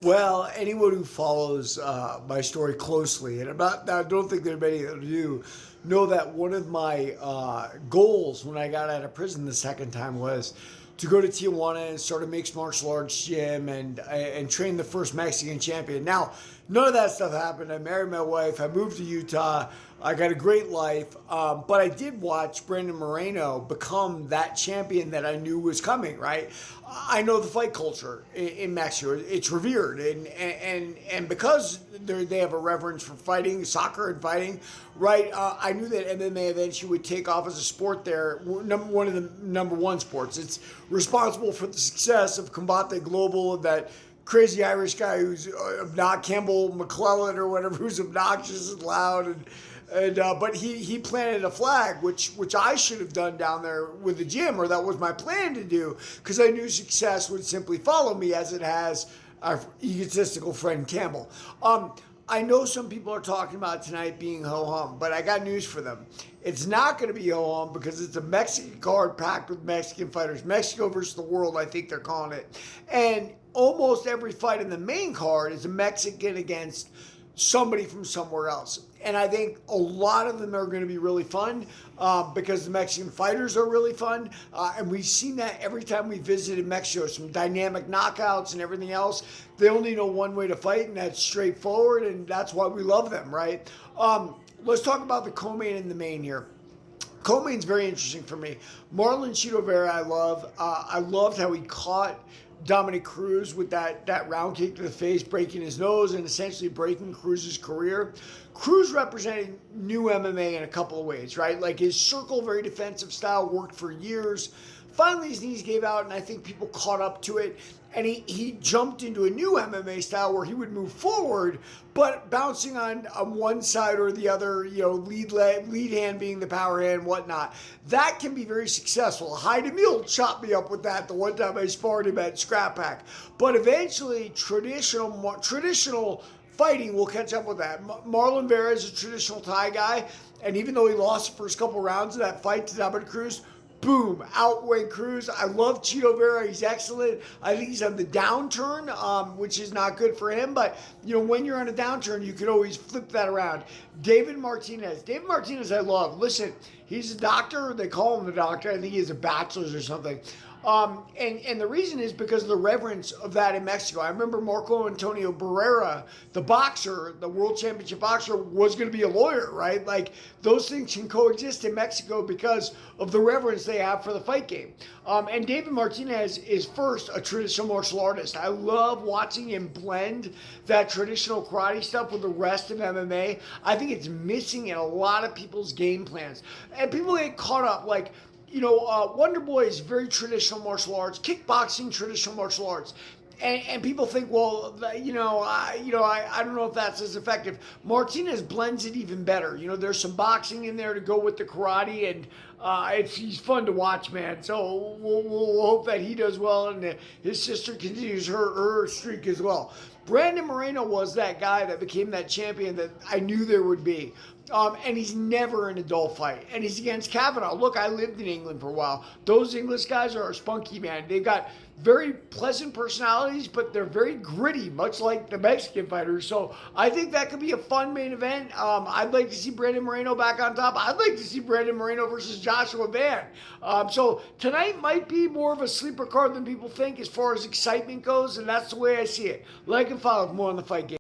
Well, anyone who follows my story closely, and I don't think there are many that do, know that one of my goals when I got out of prison the second time was to go to Tijuana and start a mixed martial arts gym and train the first Mexican champion. Now, none of that stuff happened. I married my wife. I moved to Utah. I got a great life, but I did watch Brandon Moreno become that champion that I knew was coming. Right, I know the fight culture in Mexico; it's revered, and because they have a reverence for fighting, soccer and fighting. Right, I knew that MMA eventually would take off as a sport there. One of the number one sports. It's responsible for the success of Combate Global, that crazy Irish guy who's not Campbell McClellan or whatever, who's obnoxious and loud and but he planted a flag, which I should have done down there with the gym, or that was my plan to do, because I knew success would simply follow me, as it has our egotistical friend Campbell. I know some people are talking about tonight being ho-hum, but I got news for them. It's not going to be ho-hum, because it's a Mexican card packed with Mexican fighters. Mexico versus the world, I think they're calling it. And almost every fight in the main card is a Mexican against somebody from somewhere else. And I think a lot of them are going to be really fun because the Mexican fighters are really fun. And we've seen that every time we visited Mexico, some dynamic knockouts and everything else. They only know one way to fight, and that's straightforward, and that's why we love them, right? Let's talk about the co-main and the main here. Co-main's very interesting for me. Marlon Chito Vera, I love. I loved how he caught Dominic Cruz with that round kick to the face, breaking his nose and essentially breaking Cruz's career. Cruz represented new MMA in a couple of ways, right? Like, his circle, very defensive style, worked for years. Finally, his knees gave out, and I think people caught up to it. And he jumped into a new MMA style where he would move forward, but bouncing on one side or the other, lead hand being the power hand, whatnot. That can be very successful. Hyde Emil chopped me up with that the one time I sparred him at Scrap Pack. But eventually, traditional fighting will catch up with that. Marlon Vera is a traditional Thai guy, and even though he lost the first couple rounds of that fight to Dominic Cruz, boom, outwent Cruz. I love Chito Vera. He's excellent. I think he's on the downturn, which is not good for him. But, when you're on a downturn, you can always flip that around. David Martinez, I love. Listen, he's a doctor. They call him the doctor. I think he has a bachelor's or something. And the reason is because of the reverence of that in Mexico. I remember Marco Antonio Barrera, the boxer, the world championship boxer, was going to be a lawyer, right? Like, those things can coexist in Mexico because of the reverence they have for the fight game. And David Martinez is first a traditional martial artist. I love watching him blend that traditional karate stuff with the rest of MMA. I think it's missing in a lot of people's game plans. And people get caught up, like, Wonder Boy is very traditional martial arts, kickboxing, traditional martial arts. And people think, well, I don't know if that's as effective. Martinez blends it even better. There's some boxing in there to go with the karate, and he's fun to watch, man. So we'll hope that he does well, and his sister continues her streak as well. Brandon Moreno was that guy that became that champion that I knew there would be. And he's never in a dull fight. And he's against Kavanaugh. Look, I lived in England for a while. Those English guys are spunky, man. They've got very pleasant personalities, but they're very gritty, much like the Mexican fighters. So I think that could be a fun main event. I'd like to see Brandon Moreno back on top. I'd like to see Brandon Moreno versus Joshua Van. So tonight might be more of a sleeper card than people think as far as excitement goes, and that's the way I see it. Like and follow for more on the Fight Game.